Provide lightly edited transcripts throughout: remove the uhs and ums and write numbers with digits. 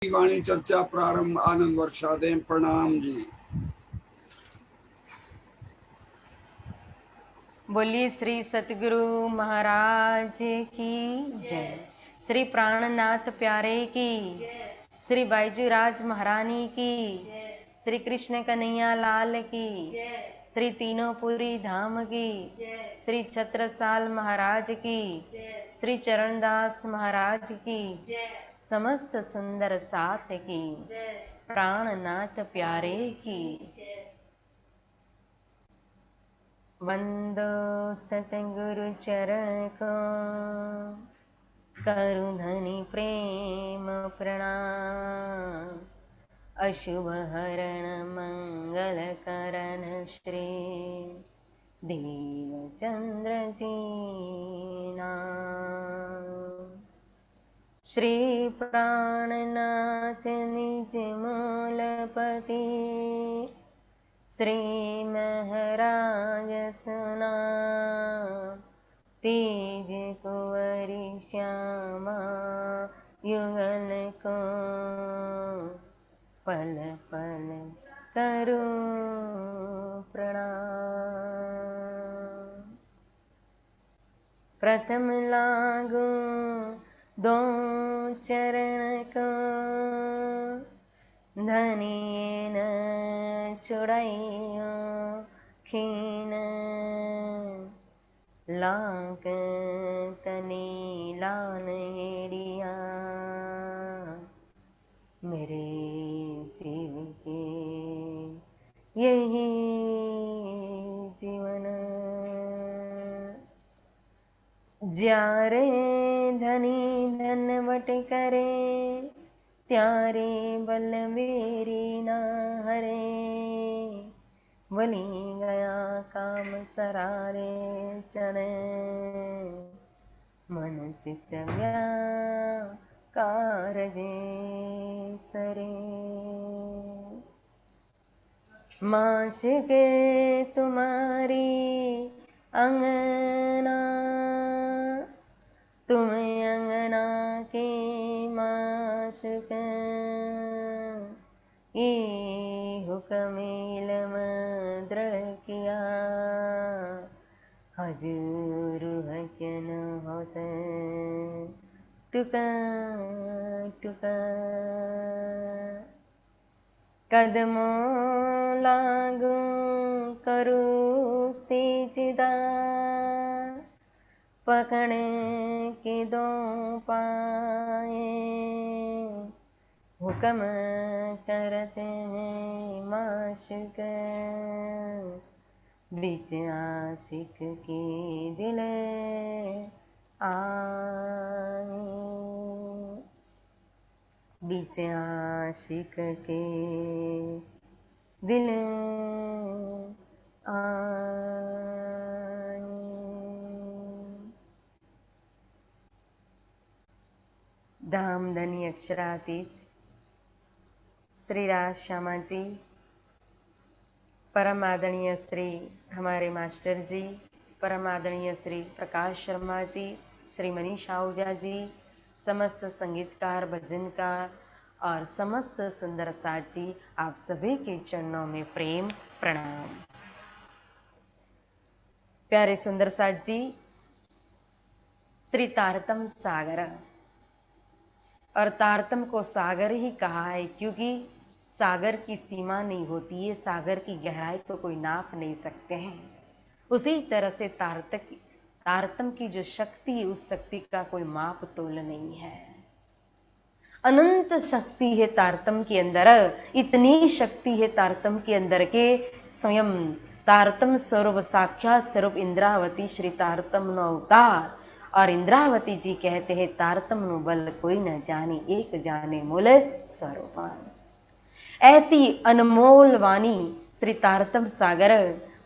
वाणी चर्चा प्रारंभ। आनंद वर्षा दें। प्रणाम जी। बोलिए श्री सतगुरु महाराज की जय। श्री प्राणनाथ प्यारे की, श्री बाईजू राज महारानी की, श्री कृष्ण कन्हैया लाल की, श्री तीनों पुरी धाम की, श्री छत्रसाल महाराज की, श्री चरणदास महाराज की, समस्त सुंदर साथ की, प्राणनाथ प्यारे की। वंदो सतगुरु चरण को, करु धनि प्रेम प्रणाम। अशुभ हरण मंगल करण श्री देव चंद्र जी नाम। श्री प्राणनाथ निज मूलपति, श्री महाराज सुना तेज कुंवरी श्यामा युगल को, पल पल करो प्रणाम। प्रथम लागू दो चरण को, धनिये न छुड़ाइयो खीन। लांक तनी लान हेड़िया, मेरे जीव के यही जीवन। ज्यारे धनी धनवट करे, त्यारे बलबीरी ना हरे। बलि गया काम सरारे चने, मन चित्त कारजे सरे। माश के तुम्हारी अंगना, तुम अंगना के माशुक। ये हुक्म दृढ़ किया, हजूर हकन होत टुका टुका। कदमों लागू करू सिजदा, पकड़ के दो पाए। हुक्म करते हैं माशिक, बीच आशिक के दिल आए। बीच आशिक के दिल आए। धामधनी अक्षरातीत श्री राज श्यामा जी, परम आदरणीय श्री हमारे मास्टर जी, परम आदरणीय श्री प्रकाश शर्मा जी, श्री मनीष आहूजा जी, समस्त संगीतकार भजनकार और समस्त सुंदर साथ जी, आप सभी के चरणों में प्रेम प्रणाम। प्यारे सुंदर साथ जी, श्री तारतम सागर, और तारतम को सागर ही कहा है क्योंकि सागर की सीमा नहीं होती है, सागर की गहराई को कोई नाप नहीं सकते हैं। उसी तरह से तारतम की जो शक्ति है, उस शक्ति का कोई माप तोल नहीं है। अनंत शक्ति है तारतम के अंदर। इतनी शक्ति है तारतम के अंदर के स्वयं तारतम स्वरूप साक्षात स्वरूप इंद्रावती श्री तारतम नो अवतार। और इंद्रावती जी कहते हैं तारतम नु बल कोई न जाने, एक जाने मूल स्वरूपान। ऐसी अनमोल वाणी श्री तारतम सागर,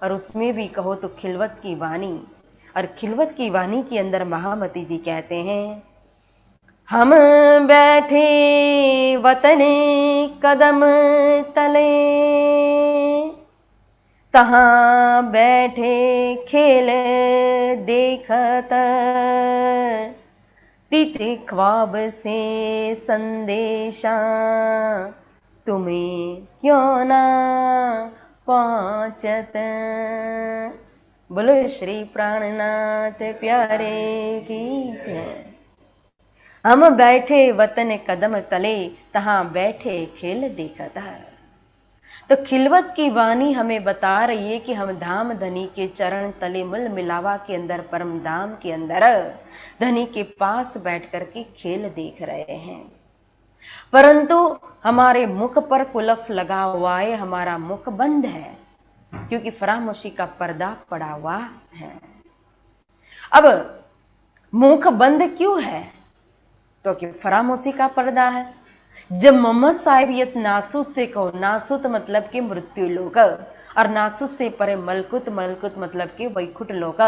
और उसमें भी कहो तो खिलवत की वाणी। और खिलवत की वाणी के अंदर महामती जी कहते हैं, हम बैठे वतने कदम तले, तहाँ बैठे खेल देखत, तीते ख्वाब से संदेशा तुम्हें क्यों ना पहुँचत। बोलो श्री प्राणनाथ प्यारे की जय। हम बैठे वतन कदम तले, तहां बैठे खेल देखता। तो खिलवत की वाणी हमें बता रही है कि हम धाम धनी के चरण तले मुल मिलावा के अंदर, परम धाम के अंदर धनी के पास बैठ करके खेल देख रहे हैं। परंतु हमारे मुख पर कुलफ लगा हुआ है, हमारा मुख बंद है, क्योंकि फरामोशी का पर्दा पड़ा हुआ है। अब मुख बंद क्यों है? तो कि फरामोशी का पर्दा है। जब मोहम्मद साहिब इस नासूत से कहो, नासूत मतलब कि मृत्यु लोक, और नासूत से परे मलकुत, मलकुत मतलब कि वैकुंठ लोक,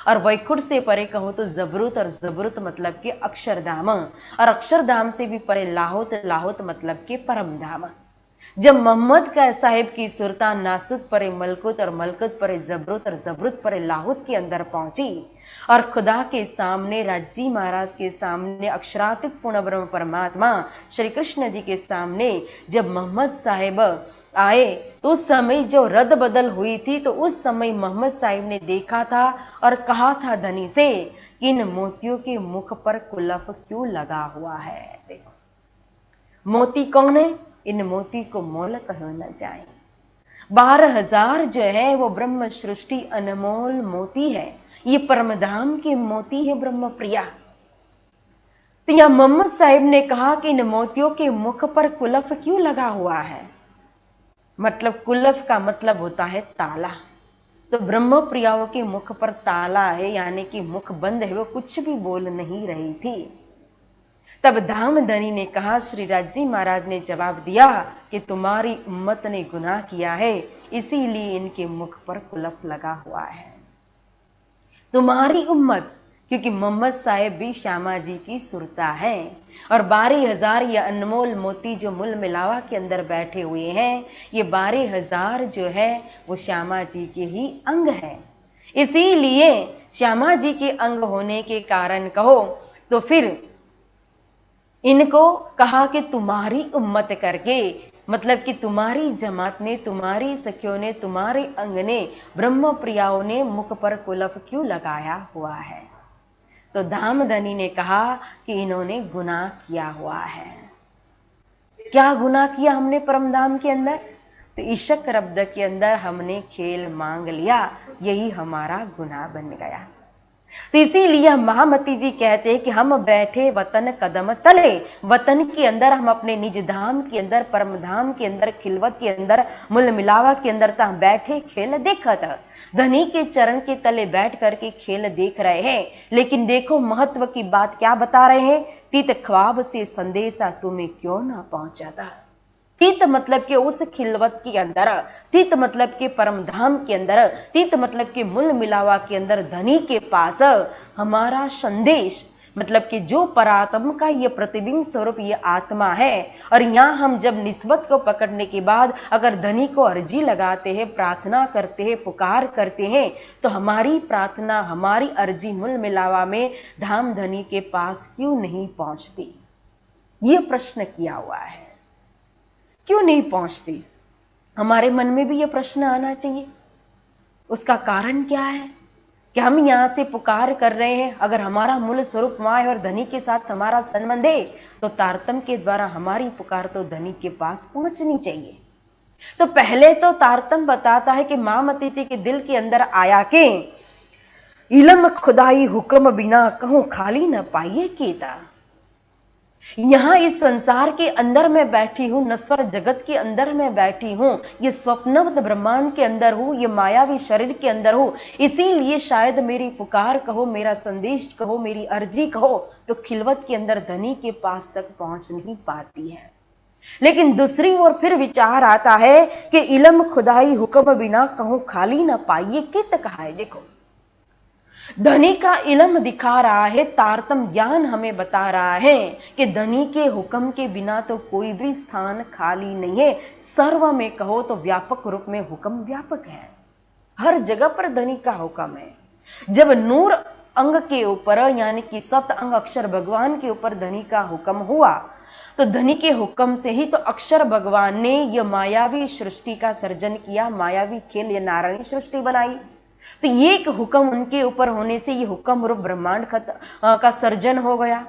और वैकुंठ से परे कहो तो जबरूत, और जबरूत मतलब कि अक्षरधाम, और अक्षरधाम से भी परे लाहौत, लाहौत मतलब कि परम धाम। जब मोहम्मद का साहिब की सुरता नासूत परे मलकुत, और मलकुत परे जबरूत, और जबरूत परे लाहौत के अंदर पहुंची, और खुदा के सामने, राजी महाराज के सामने, अक्षरातीत पूर्ण ब्रह्म परमात्मा श्री कृष्ण जी के सामने जब मोहम्मद साहिब आए, तो उस समय जो रद बदल हुई थी, तो उस समय मोहम्मद साहिब ने देखा था और कहा था धनी से कि इन मोतियों के मुख पर कुलफ क्यों लगा हुआ है। देखो मोती कौन है? इन मोती को मोल कहो न जाए। 12,000 जो है वो ब्रह्म सृष्टि अनमोल मोती है, ये परमधाम के मोती है ब्रह्म प्रिया। तो यह मोहम्मद साहिब ने कहा कि इन मोतियों के मुख पर कुलफ क्यों लगा हुआ है। मतलब कुलफ का मतलब होता है ताला। तो ब्रह्म प्रियाओं के मुख पर ताला है, यानी कि मुख बंद है, वो कुछ भी बोल नहीं रही थी। तब धामधनी ने कहा, श्री राजी महाराज ने जवाब दिया कि तुम्हारी उम्मत ने गुनाह किया है, इसीलिए इनके मुख पर कुलफ लगा हुआ है। तुम्हारी उम्मत, क्योंकि मोहम्मद साहिब भी श्यामा जी की सुरता है, और 12,000 ये अनमोल मोती जो मुल मिलावा के अंदर बैठे हुए हैं, ये 12,000 जो है वो श्यामा जी के ही अंग है। इसीलिए श्यामा जी के अंग होने के कारण कहो तो फिर इनको कहा कि तुम्हारी उम्मत करके, मतलब कि तुम्हारी जमात ने, तुम्हारी सखियों ने, तुम्हारे अंग ने, ब्रह्म प्रियाओं ने मुख पर कुलफ क्यों लगाया हुआ है। तो धामधनी ने कहा कि इन्होंने गुनाह किया हुआ है। क्या गुनाह किया हमने परमधाम के अंदर? तो इशक रब्द के अंदर हमने खेल मांग लिया, यही हमारा गुनाह बन गया। तो इसीलिए महामती जी कहते हैं कि हम बैठे वतन कदम तले, वतन के अंदर हम अपने निज धाम के अंदर, परम धाम के अंदर, खिलवत के अंदर, मुल मिलावा के अंदर ता बैठे खेल देखत। धनी के चरण के तले बैठ करके खेल देख रहे हैं। लेकिन देखो महत्व की बात क्या बता रहे हैं, तीत ख्वाब से संदेशा तुम्हें क्यों ना पहुंचाता। तीत मतलब कि उस खिलवत के अंदर, तीत मतलब कि परम धाम के अंदर, तीत मतलब कि मुल मिलावा के अंदर धनी के पास हमारा संदेश, मतलब कि जो परात्मा का ये प्रतिबिंब स्वरूप ये आत्मा है। और यहाँ हम जब निस्बत को पकड़ने के बाद अगर धनी को अर्जी लगाते हैं, प्रार्थना करते हैं, पुकार करते हैं, तो हमारी प्रार्थना, हमारी अर्जी मुल मिलावा में धाम धनी के पास क्यों नहीं पहुंचती? ये प्रश्न किया हुआ है, क्यों नहीं पहुंचती? हमारे मन में भी ये प्रश्न आना चाहिए। उसका कारण क्या है कि हम यहाँ से पुकार कर रहे हैं, अगर हमारा मूल स्वरूप वहां है और धनी के साथ हमारा संबंध है, तो तारतम के द्वारा हमारी पुकार तो धनी के पास पहुंचनी चाहिए। तो पहले तो तारतम बताता है कि महामती जी के दिल के अंदर आया कि इलम खुदाई हुक्म बिना कहूं खाली न पाइए केता। यहाँ इस संसार के अंदर मैं बैठी हूँ, नश्वर जगत के अंदर मैं बैठी हूँ, ये स्वप्नवत ब्रह्मांड के अंदर हूँ, ये मायावी शरीर के अंदर हूँ। इसीलिए शायद मेरी पुकार कहो, मेरा संदेश कहो, मेरी अर्जी कहो, तो खिलवत के अंदर धनी के पास तक पहुंच नहीं पाती है। लेकिन दूसरी ओर फिर विचार आता है कि इलम खुदाई हुक्म बिना कहूं खाली न पाइए कित कहा है। देखो धनी का इलम दिखा रहा है, तारतम ज्ञान हमें बता रहा है कि धनी के हुक्म के बिना तो कोई भी स्थान खाली नहीं है। सर्व में कहो तो व्यापक रूप में हुक्म व्यापक है, हर जगह पर धनी का हुक्म है। जब नूर अंग के ऊपर यानी कि सप्त अंग अक्षर भगवान के ऊपर धनी का हुक्म हुआ, तो धनी के हुक्म से ही तो अक्षर भगवान ने यह मायावी सृष्टि का सर्जन किया, मायावी खेल ये नारायणी सृष्टि बनाई। तो ये एक हुक्म उनके ऊपर होने से ये हुक्म रूप ब्रह्मांड का सर्जन हो गया।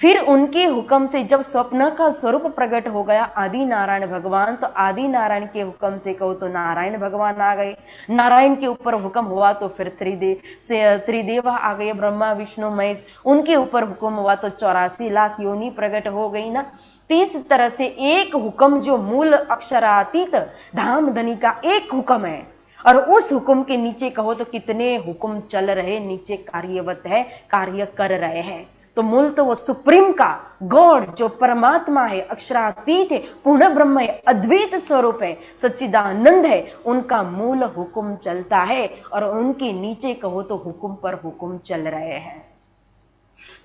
फिर उनके हुक्म से जब स्वप्न का स्वरूप प्रकट हो गया आदि नारायण भगवान, तो आदि नारायण के हुक्म से कहो तो नारायण भगवान आ गए। नारायण के ऊपर हुक्म हुआ तो फिर त्रिदेवा आ गए, ब्रह्मा विष्णु महेश। उनके ऊपर हुक्म हुआ तो 84 लाख योनि प्रकट हो गई ना। तो इस तरह से एक हुक्म जो मूल अक्षरातीत धाम धनी का एक हुक्म है, और उस हुक्म के नीचे कहो तो कितने हुक्म चल रहे, नीचे कार्यवत है, कार्य कर रहे हैं। तो मूल तो वो सुप्रीम का गॉड जो परमात्मा है, अक्षरातीत है, पूर्ण ब्रह्म है, अद्वैत स्वरूप है, सच्चिदानंद है, उनका मूल हुक्म चलता है और उनके नीचे कहो तो हुक्म पर हुक्म चल रहे हैं।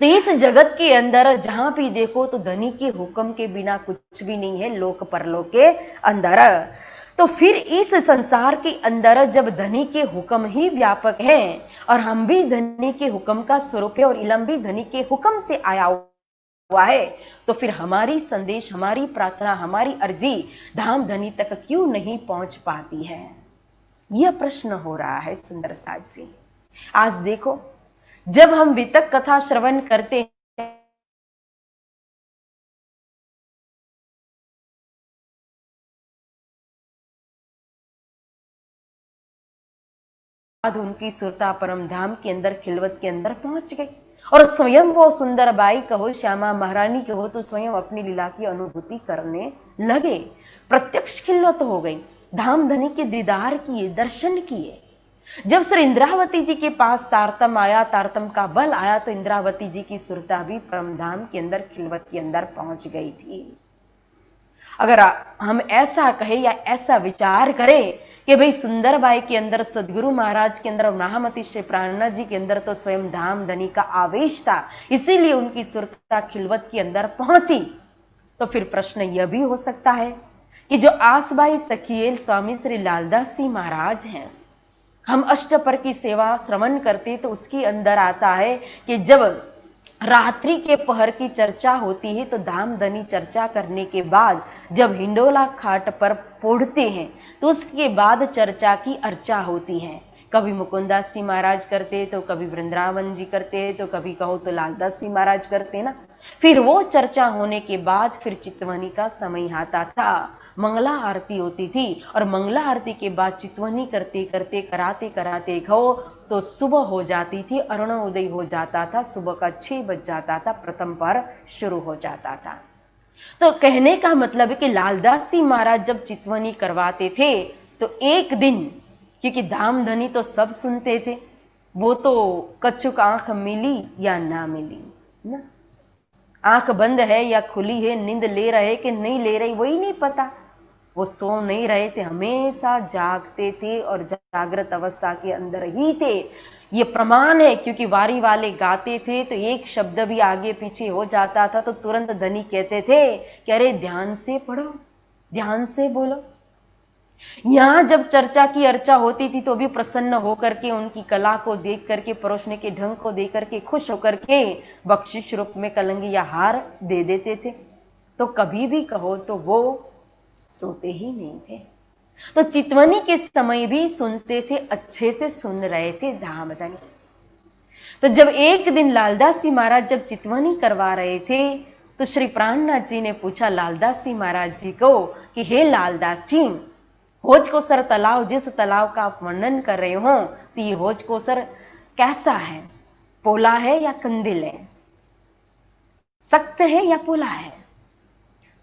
तो इस जगत के अंदर जहां भी देखो तो धनी के हुक्म के बिना कुछ भी नहीं है, लोक परलोक के अंदर। तो फिर इस संसार के अंदर जब धनी के हुक्म ही व्यापक हैं और हम भी धनी के हुक्म का स्वरूप है और इलम भी धनी के हुक्म से आया हुआ है, तो फिर हमारी संदेश, हमारी प्रार्थना, हमारी अर्जी धाम धनी तक क्यों नहीं पहुंच पाती है? यह प्रश्न हो रहा है सुंदर साथ जी। आज देखो, जब हम वितक कथा श्रवण करते हैं बाद उनकी सुरता परम धाम के अंदर खिलवत के अंदर पहुंच गई और स्वयं वो सुंदर बाई कहो, श्यामा महारानी कहो, तो स्वयं अपनी लीला की अनुभूति करने लगे। प्रत्यक्ष खिलवत हो गई, धाम धनी के दीदार किए, दर्शन किए। जब श्री इंद्रावती जी के पास तारतम आया, तारतम का बल आया, तो इंद्रावती जी की सुरता भी परम धाम के अंदर खिलवत के अंदर पहुंच गई थी। अगर हम ऐसा कहे या ऐसा विचार करें कि भाई सुंदरबाई के अंदर, सदगुरु महाराज के अंदर, महामती श्री प्राणनाथ जी के अंदर तो स्वयं धाम धनी का आवेश था, इसीलिए उनकी सुरता खिलवत के अंदर पहुंची, तो फिर प्रश्न यह भी हो सकता है कि जो आसबाई सखियल स्वामी श्री लालदास जी महाराज हैं, हम अष्टपर की सेवा श्रवण करते तो उसके अंदर आता है कि जब रात्रि के पहर की चर्चा होती है तो धाम धनी चर्चा करने के बाद जब हिंडोला खाट पर पौड़ते हैं तो उसके बाद चर्चा की अर्चा होती है। कभी मुकुंदास जी महाराज करते, तो कभी वृंदावन जी करते, तो कभी कहो तो लालदास जी महाराज करते ना। फिर वो चर्चा होने के बाद फिर चितवनी का समय आता था, मंगला आरती होती थी और मंगला आरती के बाद चितवनी करते करते कराते कराते कहो तो सुबह हो जाती थी, अरुणोदय हो जाता था, सुबह का 6 बज जाता था, प्रथम पहर शुरू हो जाता था। तो कहने का मतलब है कि लालदास जी महाराज जब चितवनी करवाते थे तो एक दिन, क्योंकि धाम धनी तो सब सुनते थे, वो तो कच्छुक आंख मिली या ना मिली ना, आंख बंद है या खुली है, नींद ले रहे कि नहीं ले रहे वही नहीं पता, वो सो नहीं रहे थे, हमेशा जागते थे और जागृत अवस्था के अंदर ही थे। ये प्रमाण है, क्योंकि वारी वाले गाते थे तो एक शब्द भी आगे पीछे हो जाता था तो तुरंत धनी कहते थे कि अरे ध्यान से पढ़ो, ध्यान से बोलो। यहाँ जब चर्चा की अर्चा होती थी तो भी प्रसन्न होकर के, उनकी कला को देख करके, परोसने के ढंग को देख करके खुश होकर के बख्शिश रूप में कलंगी या हार दे देते थे। तो कभी भी कहो तो वो सोते ही नहीं थे। तो चितवनी के समय भी सुनते थे, अच्छे से सुन रहे थे धाम धनी। तो जब एक दिन लालदास जी महाराज जब चितवनी करवा रहे थे तो श्री प्राणनाथ जी ने पूछा लालदास जी महाराज जी को कि हे लालदास जी, होज को सर तालाब, जिस तालाब का आप वर्णन कर रहे हो, तो ये होज को सर कैसा है, पोला है या कंदिल है, सख्त है या पोला है?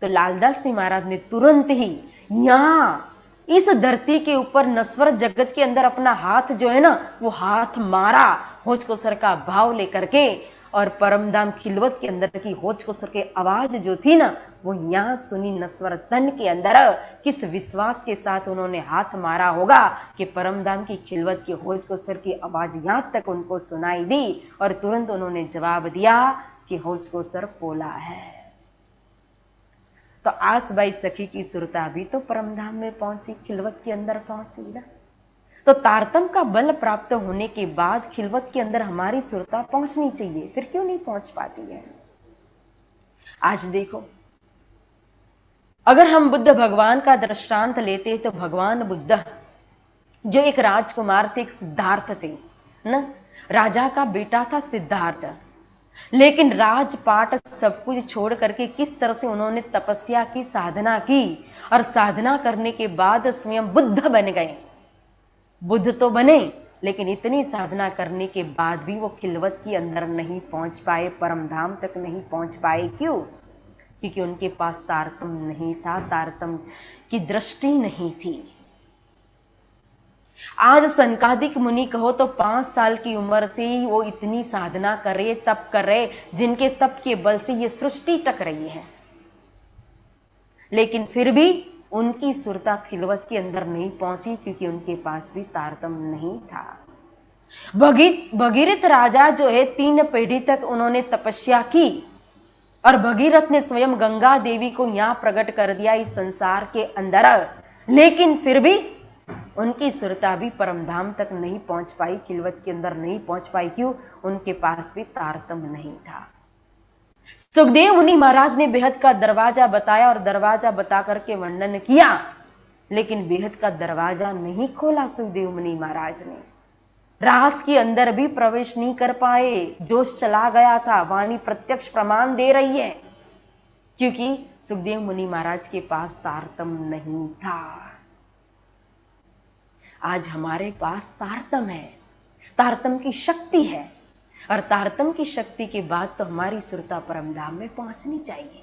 तो लालदास जी महाराज ने तुरंत ही यहाँ इस धरती के ऊपर नश्वर जगत के अंदर अपना हाथ जो है ना, वो हाथ मारा होज को सर का भाव लेकर के, और परमधाम खिलवत के अंदर की होज को सर के आवाज जो थी ना, वो यहाँ सुनी नश्वर तन के अंदर। किस विश्वास के साथ उन्होंने हाथ मारा होगा कि परमधाम की खिलवत की होज को सर की आवाज यहाँ तक उनको सुनाई दी और तुरंत उन्होंने जवाब दिया कि होज को सर पोला है। तो आस बाई सखी की सुरता भी तो परमधाम में पहुंची, खिलवत के अंदर पहुंची ना। तो तारतम का बल प्राप्त होने के बाद खिलवत के अंदर हमारी सुरता पहुंचनी चाहिए, फिर क्यों नहीं पहुंच पाती है। आज देखो, अगर हम बुद्ध भगवान का दृष्टांत लेते तो भगवान बुद्ध जो एक राजकुमार थे, एक सिद्धार्थ थे ना, राजा का बेटा था सिद्धार्थ, लेकिन राजपाट सब कुछ छोड़ करके किस तरह से उन्होंने तपस्या की, साधना की, और साधना करने के बाद स्वयं बुद्ध बन गए। बुद्ध तो बने, लेकिन इतनी साधना करने के बाद भी वो खिलवत के अंदर नहीं पहुंच पाए, परम धाम तक नहीं पहुंच पाए। क्यों? क्योंकि उनके पास तारतम नहीं था, तारतम की दृष्टि नहीं थी। आज सनकादिक मुनि कहो तो 5 साल की उम्र से ही वो इतनी साधना कर रहे, तप कर रहे, जिनके तप के बल से ये सृष्टि टक रही है, लेकिन फिर भी उनकी सुरता खिलवत के अंदर नहीं पहुंची, क्योंकि उनके पास भी तारतम नहीं था। भगीरथ राजा जो है 3 पीढ़ी तक उन्होंने तपस्या की, और भगीरथ ने स्वयं गंगा देवी को यहां प्रकट कर दिया इस संसार के अंदर, लेकिन फिर भी उनकी सुरता भी परमधाम तक नहीं पहुंच पाई, खिलवत के अंदर नहीं पहुंच पाई। क्यों? उनके पास भी तारतम नहीं था। सुखदेव मुनि महाराज ने बेहद का दरवाजा बताया और दरवाजा बता करके वर्णन किया, लेकिन बेहद का दरवाजा नहीं खोला सुखदेव मुनि महाराज ने, रास के अंदर भी प्रवेश नहीं कर पाए। जोश चला गया था, वाणी प्रत्यक्ष प्रमाण दे रही है, क्योंकि सुखदेव मुनि महाराज के पास तारतम नहीं था। आज हमारे पास तारतम है, तारतम की शक्ति है, और तारतम की शक्ति के बाद तो हमारी सुरता परमधाम में पहुंचनी चाहिए।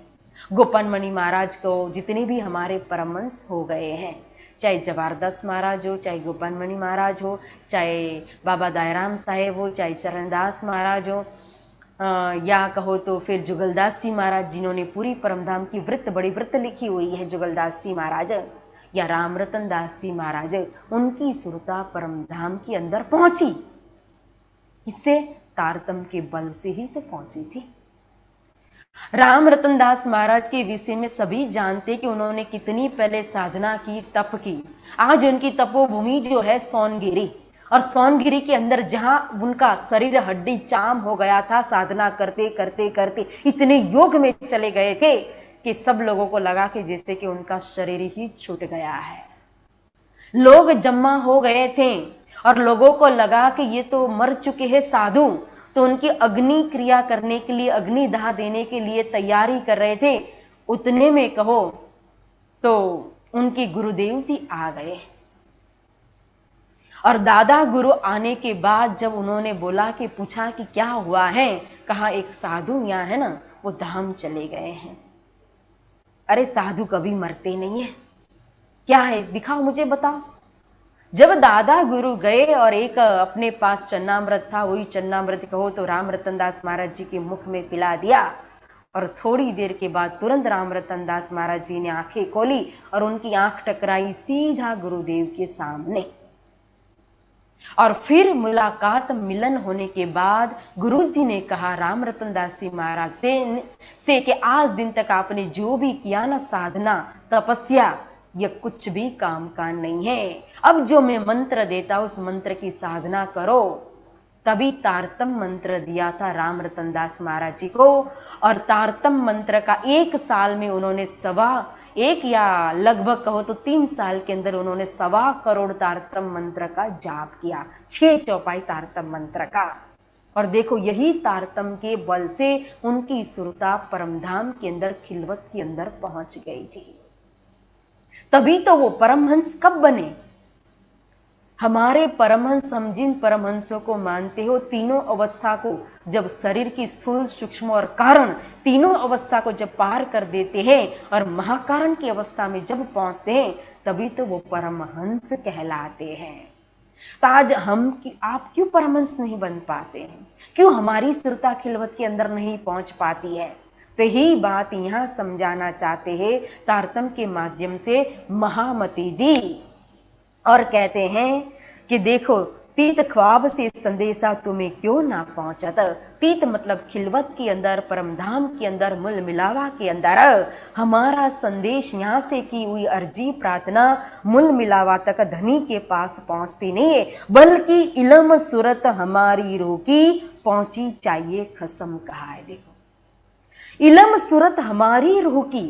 गोपन मणि महाराज को जितने भी हमारे परमहंस हो गए हैं, चाहे जवारदास महाराज हो, चाहे गोपन मणि महाराज हो, चाहे बाबा दायराम साहेब हो, चाहे चरणदास महाराज हो, या कहो तो फिर जुगलदास जी महाराज, जिन्होंने पूरी परमधाम की वृत्त, बड़ी वृत्त लिखी हुई है, जुगलदास जी महाराज या राम रतन दास जी महाराज, उनकी सुरता परमधाम के अंदर पहुंची, इससे तारतम के बल से ही तो पहुंची थी। राम रतन दास महाराज के विषय में सभी जानते कि उन्होंने कितनी पहले साधना की, तप की। आज उनकी तपोभूमि जो है सोनगिरी, और सोनगिरी के अंदर जहां उनका शरीर हड्डी चाम हो गया था, साधना करते करते करते इतने योग में चले गए थे कि सब लोगों को लगा कि जैसे कि उनका शरीर ही छूट गया है। लोग जमा हो गए थे और लोगों को लगा कि ये तो मर चुके हैं साधु, तो उनकी अग्नि क्रिया करने के लिए, अग्निदाह देने के लिए तैयारी कर रहे थे। उतने में कहो तो उनके गुरुदेव जी आ गए, और दादा गुरु आने के बाद जब उन्होंने बोला कि पूछा कि क्या हुआ है, कहा एक साधु यहाँ है ना, वो धाम चले गए हैं। अरे साधु कभी मरते नहीं है, क्या है दिखाओ मुझे, बताओ। जब दादा गुरु गए और एक अपने पास चन्नामृत था, वही चन्नामृत कहो तो राम रतन दास महाराज जी के मुख में पिला दिया, और थोड़ी देर के बाद तुरंत राम रतन दास महाराज जी ने आंखें खोली और उनकी आंख टकराई सीधा गुरुदेव के सामने। और फिर मुलाकात, मिलन होने के बाद गुरुजी ने कहा राम रतन दास जी महाराज से कि आज दिन तक आपने जो भी किया ना, साधना तपस्या, ये कुछ भी काम का नहीं है। अब जो मैं मंत्र देता उस मंत्र की साधना करो। तभी तारतम मंत्र दिया था राम रतन दास महाराज जी को, और तारतम मंत्र का 1 साल में उन्होंने 1.25 या लगभग कहो तो 3 साल के अंदर उन्होंने 1.25 करोड़ तारतम मंत्र का जाप किया, 6 चौपाई तारतम मंत्र का। और देखो यही तारतम के बल से उनकी सुरता परमधाम के अंदर, खिलवत के अंदर पहुंच गई थी। तभी तो वो परमहंस कब बने? हमारे परमहंस, हम जिन परमहंसों को मानते हो, तीनों अवस्था को जब शरीर की स्थूल, सूक्ष्म और कारण, तीनों अवस्था को जब पार कर देते हैं और महाकारण की अवस्था में जब पहुंचते हैं, तभी तो वो परमहंस कहलाते हैं। तो आज आप क्यों परमहंस नहीं बन पाते हैं? क्यों हमारी सुरता खिलवत के अंदर नहीं पहुंच पाती है? तो यही बात यहाँ समझाना चाहते हैं तारतम के माध्यम से महामती जी, और कहते हैं कि देखो तीत ख्वाब से संदेशा तुम्हें क्यों ना पहुंचत। तीत मतलब खिलवत के अंदर, परम धाम के अंदर, मूल मिलावा के अंदर हमारा संदेश, यहाँ से की हुई अर्जी प्रार्थना मूल मिलावा तक धनी के पास पहुंचती नहीं है, बल्कि इलम सूरत हमारी रूह की पहुंची चाहिए खसम कहा है। देखो, इलम सूरत हमारी रूह की,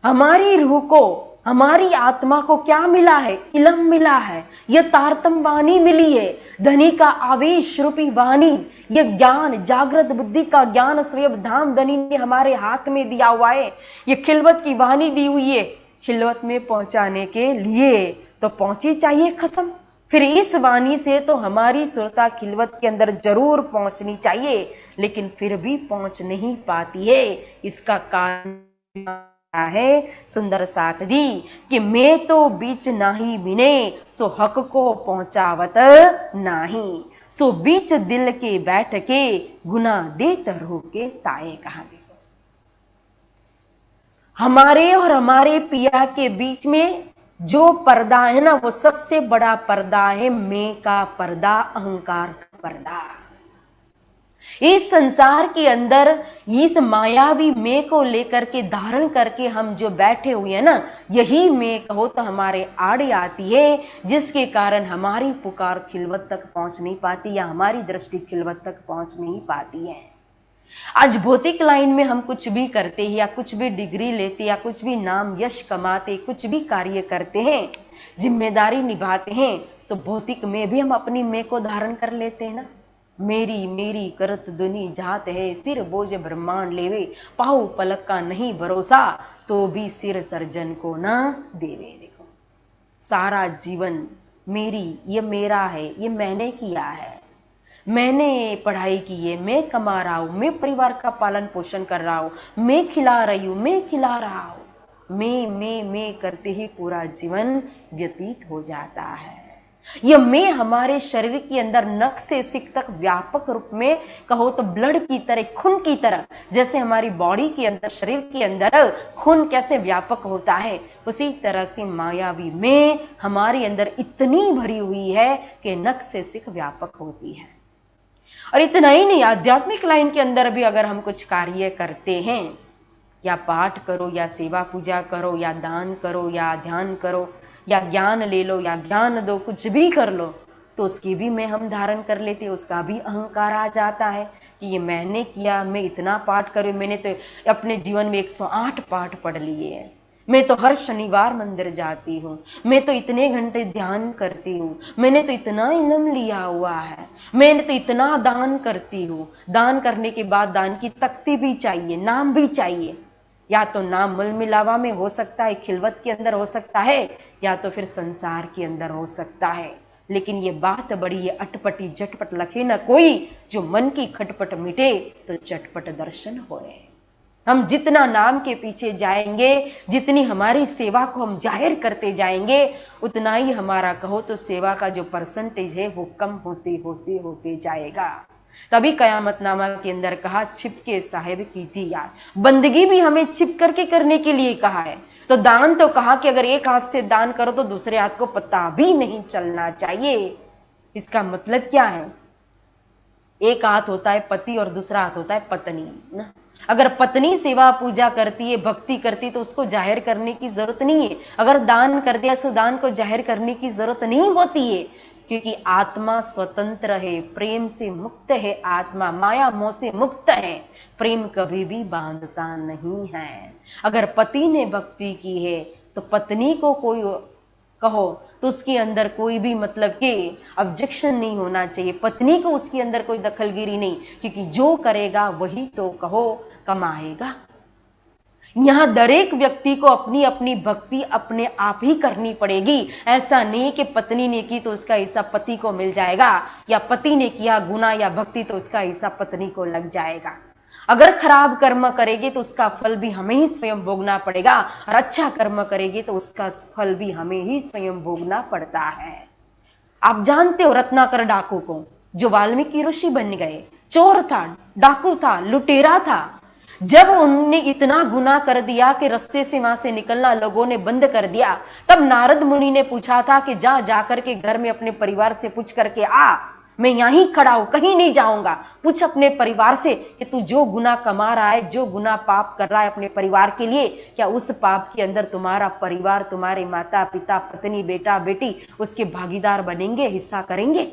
हमारी रूह को, हमारी आत्मा को क्या मिला है? इलम मिला है, यह तारतम वाणी मिली है, धनी का आवेश रूपी वाणी, यह ज्ञान, जागृत बुद्धि का ज्ञान स्वयं धाम धनी ने हमारे हाथ में दिया हुआ है। यह खिलवत की वाणी दी हुई है, खिलवत में पहुंचाने के लिए तो पहुंची चाहिए खसम। फिर इस वाणी से तो हमारी सुरता खिलवत के अंदर जरूर पहुंचनी चाहिए, लेकिन फिर भी पहुंच नहीं पाती है। इसका कारण है सुंदर साथ जी कि मैं तो बीच नाही बिने, सो हक को पहुंचावत नाही, सो बीच दिल के बैठ के गुना देत रो के ताए कहा। हमारे और हमारे पिया के बीच में जो पर्दा है ना, वो सबसे बड़ा पर्दा है मैं का पर्दा, अहंकार का पर्दा। इस संसार के अंदर इस मायावी मैं को लेकर के धारण करके हम जो बैठे हुए हैं ना, यही मैं कहो तो हमारे आड़े आती है, जिसके कारण हमारी पुकार खिलवत तक पहुंच नहीं पाती या हमारी दृष्टि खिलवत तक पहुंच नहीं पाती है। आज भौतिक लाइन में हम कुछ भी करते हैं या कुछ भी डिग्री लेते या कुछ भी नाम यश कमाते, कुछ भी कार्य करते हैं, जिम्मेदारी निभाते हैं, तो भौतिक में भी हम अपनी मैं को धारण कर लेते हैं ना। मेरी मेरी करत दुनी जात है, सिर बोझ ब्रह्मांड लेवे, पाहु पलक का नहीं भरोसा, तो भी सिर सर्जन को ना देवे। देखो, सारा जीवन मेरी, ये मेरा है, ये मैंने किया है, मैंने पढ़ाई की है, मैं कमा रहा हूं, मैं परिवार का पालन पोषण कर रहा हूं, मैं खिला रही हूं, मैं खिला रहा हूं, मैं करते ही पूरा जीवन व्यतीत हो जाता है। यह मैं हमारे शरीर के अंदर नख से सिक तक व्यापक रूप में कहो तो ब्लड की तरह, खून की तरह, जैसे हमारी बॉडी के अंदर, शरीर के अंदर खून कैसे व्यापक होता है, उसी तरह से मायावी में हमारे अंदर इतनी भरी हुई है कि नख से सिक व्यापक होती है। और इतना ही नहीं, आध्यात्मिक लाइन के अंदर भी अगर हम कुछ कार्य करते हैं, या पाठ करो या सेवा पूजा करो या दान करो या ध्यान करो या ज्ञान ले लो या ज्ञान दो, कुछ भी कर लो, तो उसकी भी मैं हम धारण कर लेते, उसका भी अहंकार आ जाता है कि ये मैंने किया, मैं इतना पाठ करूँ, मैंने तो अपने जीवन में 108 पाठ पढ़ लिए हैं, मैं तो हर शनिवार मंदिर जाती हूँ, मैं तो इतने घंटे ध्यान करती हूँ, मैंने तो इतना इल्म लिया हुआ है, मैंने तो इतना दान करती हूँ। दान करने के बाद दान की तख्ती भी चाहिए, नाम भी चाहिए, या तो नाम मूल मिलावा में हो सकता है, खिलवत के अंदर हो सकता है, या तो फिर संसार के अंदर हो सकता है। लेकिन ये बात बड़ी है, अटपटी झटपट लखे न कोई, जो मन की खटपट मिटे तो चटपट दर्शन होए। हम जितना नाम के पीछे जाएंगे, जितनी हमारी सेवा को हम जाहिर करते जाएंगे, उतना ही हमारा कहो तो सेवा का जो परसेंटेज है वो कम होते होते होते जाएगा। तभी कयामतनामा के अंदर कहा, छिपके साहिब कीजिए यार। बंदगी भी हमें छिप करके करने के लिए कहा है। तो दान तो कहा कि अगर एक हाथ से दान करो तो दूसरे हाथ को पता भी नहीं चलना चाहिए। इसका मतलब क्या है? एक हाथ होता है पति और दूसरा हाथ होता है पत्नी ना। अगर पत्नी सेवा पूजा करती है, भक्ति करती, तो उसको जाहिर करने की जरूरत नहीं है। अगर दान कर दिया तो दान को जाहिर करने की जरूरत नहीं होती है, क्योंकि आत्मा स्वतंत्र है, प्रेम से मुक्त है, आत्मा माया मोह से मुक्त है, प्रेम कभी भी बांधता नहीं है। अगर पति ने भक्ति की है तो पत्नी को कोई कहो तो उसके अंदर कोई भी मतलब कि ऑब्जेक्शन नहीं होना चाहिए, पत्नी को उसके अंदर कोई दखलगिरी नहीं, क्योंकि जो करेगा वही तो कहो कमाएगा। यहाँ दरेक व्यक्ति को अपनी अपनी भक्ति अपने आप ही करनी पड़ेगी। ऐसा नहीं कि पत्नी ने की तो उसका हिस्सा पति को मिल जाएगा, या पति ने किया गुनाह या भक्ति तो उसका हिस्सा पत्नी को लग जाएगा। अगर खराब कर्म करेगी तो उसका फल भी हमें ही स्वयं भोगना पड़ेगा, और अच्छा कर्म करेगी तो उसका फल भी हमें ही स्वयं भोगना पड़ता है। आप जानते हो रत्नाकर डाकू को, जो वाल्मीकि ऋषि बन गए, चोर था, डाकू था, लुटेरा था, जब उनने इतना गुनाह कर दिया कि रास्ते से वहां से निकलना लोगों ने बंद कर दिया, तब नारद मुनि ने पूछा था कि जाकर के घर में अपने परिवार से पूछ करके आ, मैं यहीं खड़ा हूं, कहीं नहीं जाऊंगा। पूछ अपने परिवार से कि तू जो गुनाह कमा रहा है, जो गुनाह पाप कर रहा है अपने परिवार के लिए, क्या उस पाप के अंदर तुम्हारा परिवार, तुम्हारे माता पिता, पत्नी, बेटा बेटी उसके भागीदार बनेंगे, हिस्सा करेंगे?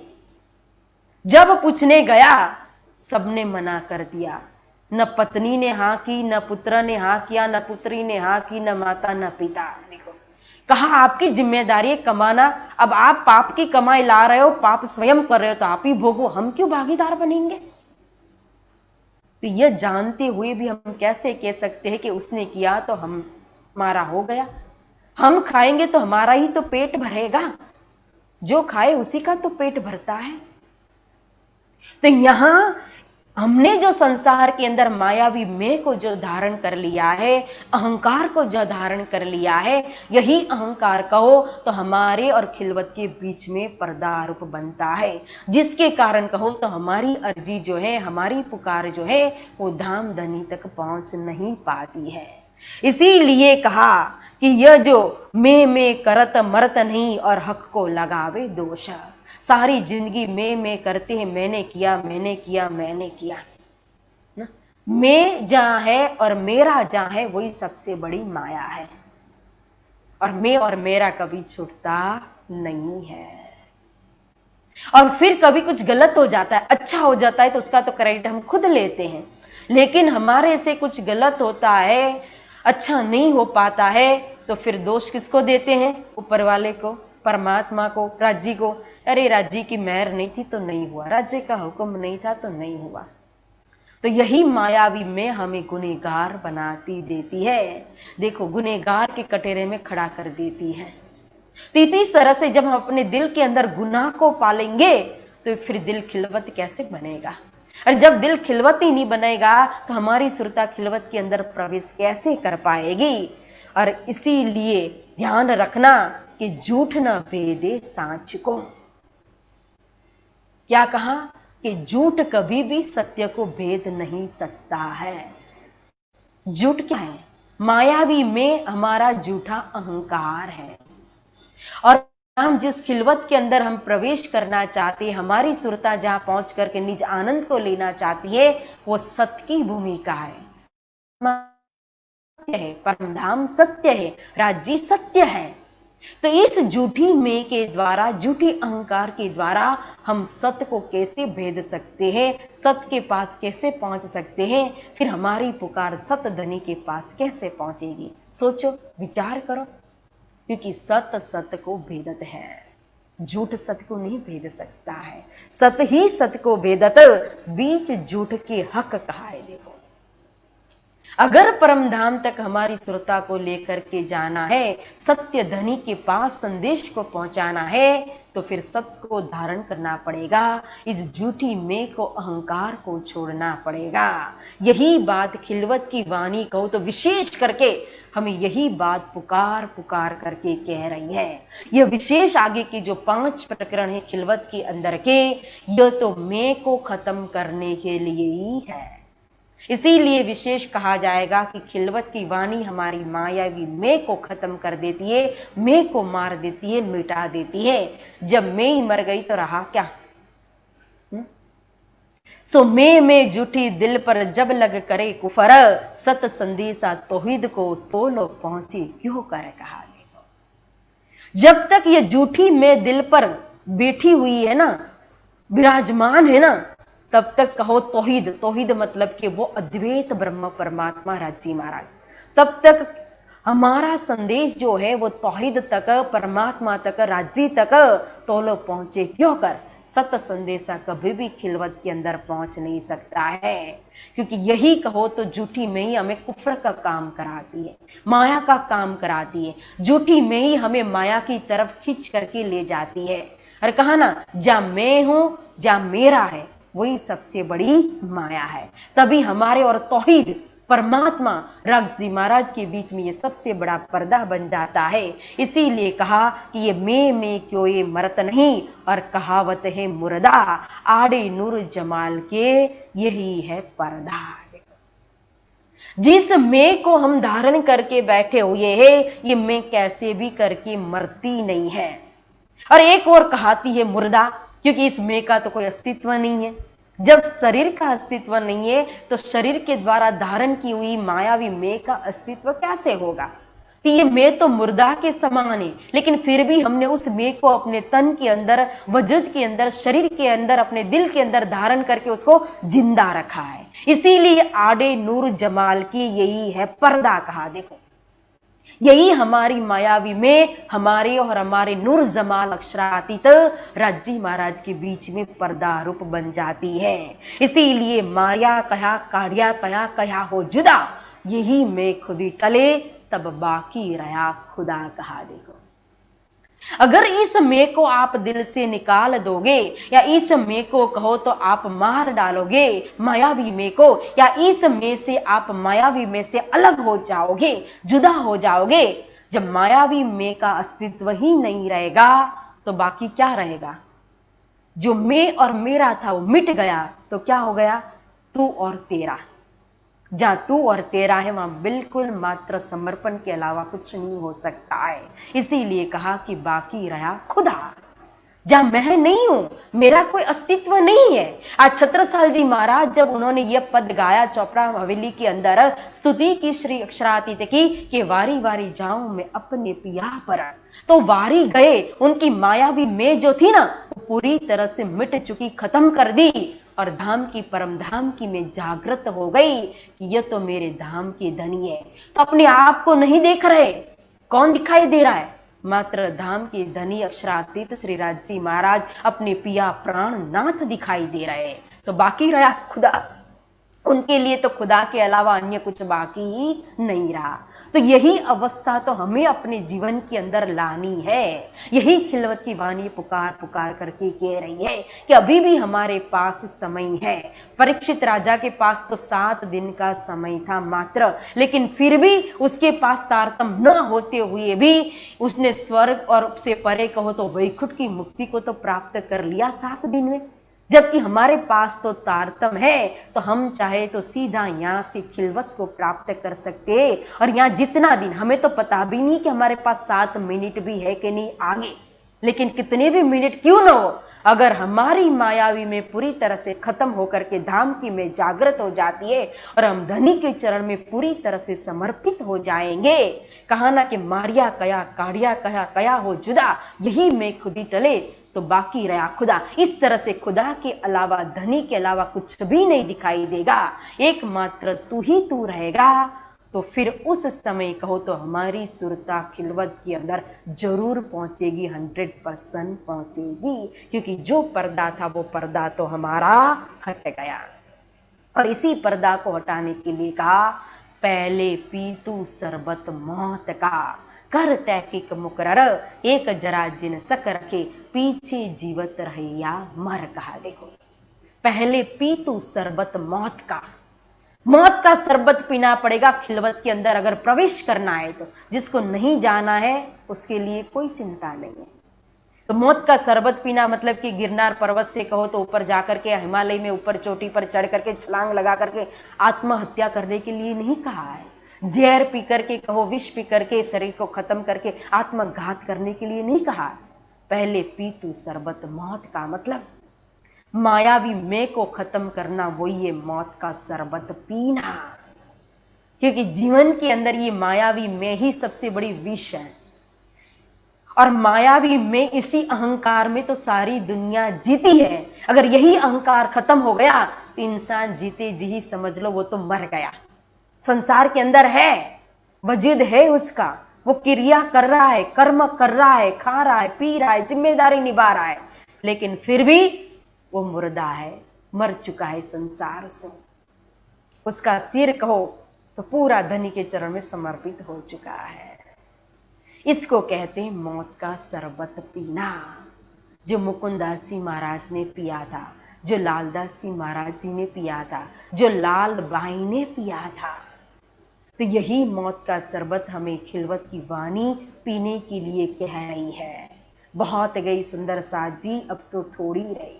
जब पूछने गया सबने मना कर दिया। न पत्नी ने हाँ की, न पुत्र ने हाँ किया, न पुत्री ने हाँ की, न माता न पिता। देखो, कहा आपकी जिम्मेदारी है कमाना। अब आप पाप की कमाई ला रहे हो, पाप स्वयं कर रहे हो, तो आप ही भोगो, हम क्यों भागीदार बनेंगे? तो यह जानते हुए भी हम कैसे कह सकते हैं कि उसने किया तो हमारा हो गया, हम खाएंगे तो हमारा ही तो पेट भरेगा, जो खाए उसी का तो पेट भरता है। तो यहां हमने जो संसार के अंदर मायावी मैं को जो धारण कर लिया है, अहंकार को जो धारण कर लिया है, यही अहंकार कहो तो हमारे और खिलवत के बीच में पर्दा रूप बनता है, जिसके कारण कहो तो हमारी अर्जी जो है, हमारी पुकार जो है, वो धाम धनी तक पहुंच नहीं पाती है। इसीलिए कहा कि यह जो मैं करत मरत नहीं और हक को लगावे दोष। सारी जिंदगी मैं करते हैं, मैंने किया, मैंने किया, मैंने किया ना? मैं जहां है और मेरा जहां है वही सबसे बड़ी माया है, और मैं और मेरा कभी छूटता नहीं है। और फिर कभी कुछ गलत हो जाता है, अच्छा हो जाता है, तो उसका तो क्रेडिट हम खुद लेते हैं, लेकिन हमारे से कुछ गलत होता है, अच्छा नहीं हो पाता है, तो फिर दोष किसको देते हैं? ऊपर वाले को, परमात्मा को, राज्य को। अरे राज्य की मेहर नहीं थी तो नहीं हुआ, राज्य का हुक्म नहीं था तो नहीं हुआ। तो यही मायावी में हमें गुनहगार बनाती देती है। देखो, गुनहगार के कटोरे में खड़ा कर देती है। तो इसी तरह से जब हम अपने दिल के अंदर गुनाह को पालेंगे तो फिर दिल खिलवत कैसे बनेगा? और जब दिल खिलवत ही नहीं बनेगा तो हमारी सुरता खिलवत के अंदर प्रवेश कैसे कर पाएगी? और इसीलिए ध्यान रखना कि झूठ न भेदे सांच को। क्या कहा? कि झूठ कभी भी सत्य को भेद नहीं सकता है। झूठ क्या है? मायावी में हमारा झूठा अहंकार है, और हम जिस खिलवत के अंदर हम प्रवेश करना चाहते हैं, हमारी सुरता जहां पहुंच करके निज आनंद को लेना चाहती है, वो सत्य की भूमिका है। सत्य है, परमधाम सत्य है, राज्य सत्य है। तो इस झूठी मैं के द्वारा, झूठी अहंकार के द्वारा हम सत्य को कैसे भेद सकते हैं, सत्य के पास कैसे पहुंच सकते हैं, फिर हमारी पुकार सत्य धनी के पास कैसे पहुंचेगी? सोचो, विचार करो, क्योंकि सत्य सत्य को भेदत है, झूठ सत्य को नहीं भेद सकता है। सत्य ही सत्य को भेदत, बीच झूठ के हक कहा है। देखो, अगर परम धाम तक हमारी सुरता को लेकर के जाना है, सत्य धनी के पास संदेश को पहुंचाना है, तो फिर सत्य को धारण करना पड़ेगा, इस झूठी मैं को, अहंकार को छोड़ना पड़ेगा। यही बात खिलवत की वाणी कहो तो विशेष करके हमें यही बात पुकार पुकार करके कह रही है। यह विशेष आगे की जो 5 प्रकरण है खिलवत के अंदर के, यह तो मैं को खत्म करने के लिए ही है। इसीलिए विशेष कहा जाएगा कि खिलवत की वाणी हमारी मायावी मैं को खत्म कर देती है, मैं को मार देती है, मिटा देती है। जब मैं ही मर गई तो रहा क्या? सो मैं झूठी दिल पर जब लग करे कुफर, सत संदेशा तौहीद को तो लोग पहुंचे क्यों कर कहा। जब तक ये झूठी मैं दिल पर बैठी हुई है ना, विराजमान है ना, तब तक कहो तौहीद। तौहीद मतलब कि वो अद्वैत ब्रह्म परमात्मा राज्य महाराज। तब तक हमारा संदेश जो है वो तौहीद तक, परमात्मा तक, राज्य तक तो लोग पहुंचे क्यों कर। सत्य संदेशा कभी भी खिलवत के अंदर पहुंच नहीं सकता है, क्योंकि यही कहो तो झूठी में ही हमें कुफ्र का काम कराती है, माया का काम कराती है। झूठी में ही हमें माया की तरफ खींच करके ले जाती है। और कहा ना, जा मैं हूं, जा मेरा है, वही सबसे बड़ी माया है। तभी हमारे और तौहीद परमात्मा रागजी महाराज के बीच में ये सबसे बड़ा पर्दा बन जाता है। इसीलिए कहा कि ये मैं क्यों ये मरत नहीं, और कहावत है मुर्दा, आड़े नूर जमाल के यही है पर्दा। जिस मैं को हम धारण करके बैठे हुए हैं, ये मैं कैसे भी करके मरती नहीं है। और एक और कहाती है मुर्दा, क्योंकि इस मैं का तो कोई अस्तित्व नहीं है। जब शरीर का अस्तित्व नहीं है तो शरीर के द्वारा धारण की हुई मायावी मैं का अस्तित्व कैसे होगा। कि ये मैं तो मुर्दा के समान है, लेकिन फिर भी हमने उस मैं को अपने तन के अंदर, वजूद के अंदर, शरीर के अंदर, अपने दिल के अंदर धारण करके उसको जिंदा रखा है। इसीलिए आड़े नूर जमाल की यही है पर्दा कहा। देखो, यही हमारी मायावी में हमारे और हमारे नूर जमाल अक्षरातीत राज्य महाराज के बीच में पर्दा रूप बन जाती है। इसीलिए माया कया काढ़िया कया कया हो जुदा, यही मैं खुदी टले तब बाकी रहा खुदा कहा। देखो, अगर इस मैं को आप दिल से निकाल दोगे, या इस मैं को कहो तो आप मार डालोगे मायावी मैं को, या इस मैं से आप मायावी में से अलग हो जाओगे, जुदा हो जाओगे। जब मायावी मैं का अस्तित्व ही नहीं रहेगा तो बाकी क्या रहेगा। जो मैं और मेरा था वो मिट गया तो क्या हो गया, तू और तेरा। जहां तू और तेरा है वहां बिल्कुल मात्र समर्पण के अलावा कुछ नहीं हो सकता है। इसीलिए कहा कि बाकी रहा खुदा। जहां मैं नहीं हूं, मेरा कोई अस्तित्व नहीं है। आज छत्रसाल जी महाराज जब उन्होंने यह पद गाया चौपड़ा हवेली के अंदर, स्तुति की श्री अक्षरातीत की कि वारी वारी जाऊं मैं अपने पिया पर, तो वारी गए उनकी मायावी मैं जो थी ना, वो पूरी तरह से मिट चुकी, खत्म कर दी। और धाम की परम धाम की में जागृत हो गई कि यह तो मेरे धाम की धनी है। तो अपने आप को नहीं देख रहे, कौन दिखाई दे रहा है, मात्र धाम के धनी अक्षरातीत श्री राज्य महाराज अपने पिया प्राण नाथ दिखाई दे रहे। तो बाकी रहा खुदा। उनके लिए तो खुदा के अलावा अन्य कुछ बाकी ही नहीं रहा। तो यही अवस्था तो हमें अपने जीवन के अंदर लानी है। यही खिलवत की वाणी पुकार पुकार करके कह रही है कि अभी भी हमारे पास समय है। परीक्षित राजा के पास तो 7 दिन का समय था मात्र, लेकिन फिर भी उसके पास तारतम न होते हुए भी उसने स्वर्ग और से परे कहो तो वैकुंठ की मुक्ति को तो प्राप्त कर लिया 7 दिन में। जबकि हमारे पास तो तारतम है, तो हम चाहे तो सीधा यहाँ से खिलवत को प्राप्त कर सकते। और यहाँ जितना दिन, हमें तो पता भी नहीं कि हमारे पास 7 मिनट भी है कि नहीं आगे, लेकिन कितने भी मिनट क्यों ना हो, अगर हमारी मायावी में पूरी तरह से खत्म होकर के धाम की में जागृत हो जाती है और हम धनी के चरण में पूरी तरह से समर्पित हो जाएंगे। कहा ना कि मारिया कया काढ़िया कया कया हो जुदा, यही मैं खुदी टले तो बाकी रहा खुदा। इस तरह से खुदा के अलावा, धनी के अलावा कुछ भी नहीं दिखाई देगा, एकमात्र तू ही तू रहेगा। तो फिर उस समय कहो तो हमारी सुरता खिलवत के अंदर जरूर पहुंचेगी, 100% पहुंचेगी। क्योंकि जो पर्दा था वो पर्दा तो हमारा हट गया। और इसी पर्दा को हटाने के लिए कहा, पहले पी तू शरबत मौत का, कर तहकीक मुकरर, एक जरा जिन सक रखे, पीछे जीवत रहे या मर। कहा देखो, पहले पी तू शरबत मौत का, मौत का शरबत पीना पड़ेगा खिलवत के अंदर अगर प्रवेश करना है। तो जिसको नहीं जाना है उसके लिए कोई चिंता नहीं है। तो मौत का शरबत पीना मतलब कि गिरनार पर्वत से कहो तो ऊपर जाकर के, हिमालय में ऊपर चोटी पर चढ़ करके छलांग लगा करके आत्महत्या करने के लिए नहीं कहा है। जहर पी करके कहो, विष पी करके शरीर को खत्म करके आत्मघात करने के लिए नहीं कहा। पहले पी तू शरबत मौत का, मतलब मायावी मैं को खत्म करना, वही है मौत का शरबत पीना। क्योंकि जीवन के अंदर ये मायावी मैं ही सबसे बड़ी विष है। और मायावी मैं, इसी अहंकार में तो सारी दुनिया जीती है। अगर यही अहंकार खत्म हो गया तो इंसान जीते जी ही समझ लो वो तो मर गया। संसार के अंदर है, वजूद है उसका, वो क्रिया कर रहा है, कर्म कर रहा है, खा रहा है, पी रहा है, जिम्मेदारी निभा रहा है, लेकिन फिर भी वो मुर्दा है, मर चुका है संसार से। उसका सिर कहो तो पूरा धनी के चरण में समर्पित हो चुका है। इसको कहते हैं मौत का शरबत पीना, जो मुकुंदास जी महाराज ने पिया था, जो लालदास जी महाराज जी ने पिया था, जो लाल बाई ने पिया था। तो यही मौत का शरबत हमें खिलवत की वाणी पीने के लिए कह रही है। बहुत गई सुंदर साथ जी, अब तो थोड़ी रही।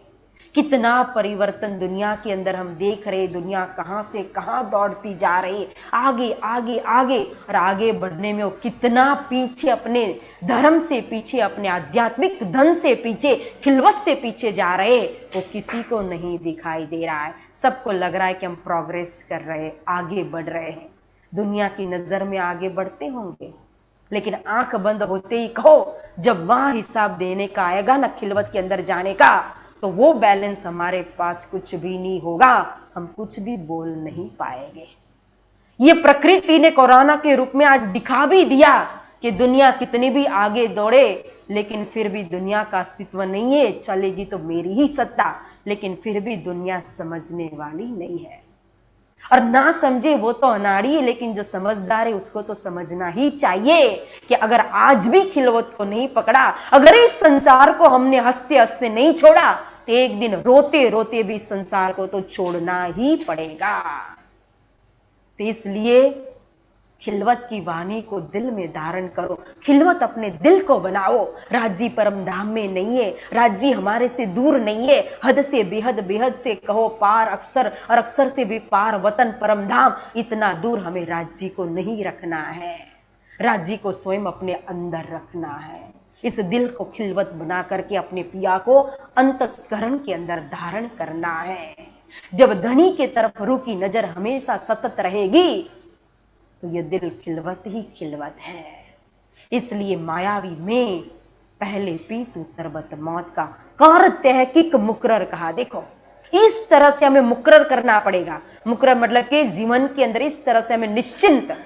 कितना परिवर्तन दुनिया के अंदर हम देख रहे। दुनिया कहां से कहां दौड़ती जा रही, आगे आगे आगे, और आगे बढ़ने में वो कितना पीछे, अपने धर्म से पीछे, अपने आध्यात्मिक धन से पीछे, खिलवत से पीछे जा रहे, वो किसी को नहीं दिखाई दे रहा है। सबको लग रहा है कि हम प्रोग्रेस कर रहे, आगे बढ़ रहे हैं। दुनिया की नजर में आगे बढ़ते होंगे, लेकिन आंख बंद होते ही कहो, जब वहां हिसाब देने का आएगा ना, खिलवत के अंदर जाने का, तो वो बैलेंस हमारे पास कुछ भी नहीं होगा, हम कुछ भी बोल नहीं पाएंगे। ये प्रकृति ने कोरोना के रूप में आज दिखा भी दिया कि दुनिया कितनी भी आगे दौड़े, लेकिन फिर भी दुनिया का अस्तित्व नहीं है। चलेगी तो मेरी ही सत्ता, लेकिन फिर भी दुनिया समझने वाली नहीं है। और ना समझे वो तो अनाड़ी है, लेकिन जो समझदार है उसको तो समझना ही चाहिए कि अगर आज भी खिलवत को नहीं पकड़ा, अगर इस संसार को हमने हंसते हंसते नहीं छोड़ा, तो एक दिन रोते रोते भी इस संसार को तो छोड़ना ही पड़ेगा। तो इसलिए खिलवत की वाणी को दिल में धारण करो, खिलवत अपने दिल को बनाओ। राज्य परम धाम में नहीं है, राज्य हमारे से दूर नहीं है। हद से बेहद, बेहद से कहो पार अक्षर, और अक्षर से भी पार वतन परम धाम। इतना दूर हमें राज्य को नहीं रखना है, राज्य को स्वयं अपने अंदर रखना है। इस दिल को खिलवत बना करके अपने पिया को अंतस्करण के अंदर धारण करना है। जब धनी के तरफ रूह की नजर हमेशा सतत रहेगी, तो ये दिल खिलवत ही खिलवत है। इसलिए मायावी में पहले पी तू शरबत मौत का, कर तहकीक मुकर्रर कहा। देखो, इस तरह से हमें मुकर्रर करना पड़ेगा। मुकर्रर मतलब कि जीवन के अंदर इस तरह से हमें निश्चिंत,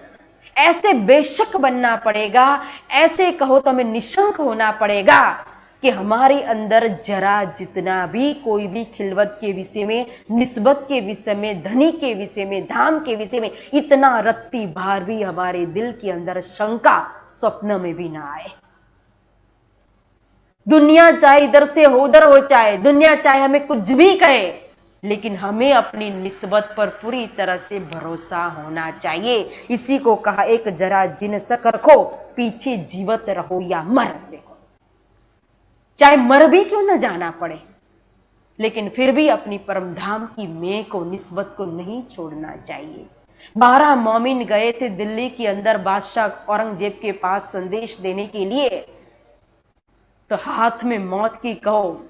ऐसे बेशक बनना पड़ेगा, ऐसे कहो तो हमें निशंक होना पड़ेगा कि हमारे अंदर जरा जितना भी कोई भी खिलवत के विषय में, निस्बत के विषय में, धनी के विषय में, धाम के विषय में इतना रत्ती भार भी हमारे दिल के अंदर शंका स्वप्न में भी ना आए। दुनिया चाहे इधर से हो उधर हो, चाहे दुनिया चाहे हमें कुछ भी कहे, लेकिन हमें अपनी निस्बत पर पूरी तरह से भरोसा होना चाहिए। इसी को कहा, एक जरा जिन सक रखो, पीछे जीवत रहो या मर। देखो, चाहे मर भी क्यों न जाना पड़े, लेकिन फिर भी अपनी परम धाम की मेह को, निस्बत को नहीं छोड़ना चाहिए। 12 मोमिन गए थे दिल्ली के अंदर बादशाह औरंगजेब के पास संदेश देने के लिए, तो हाथ में मौत की कहो,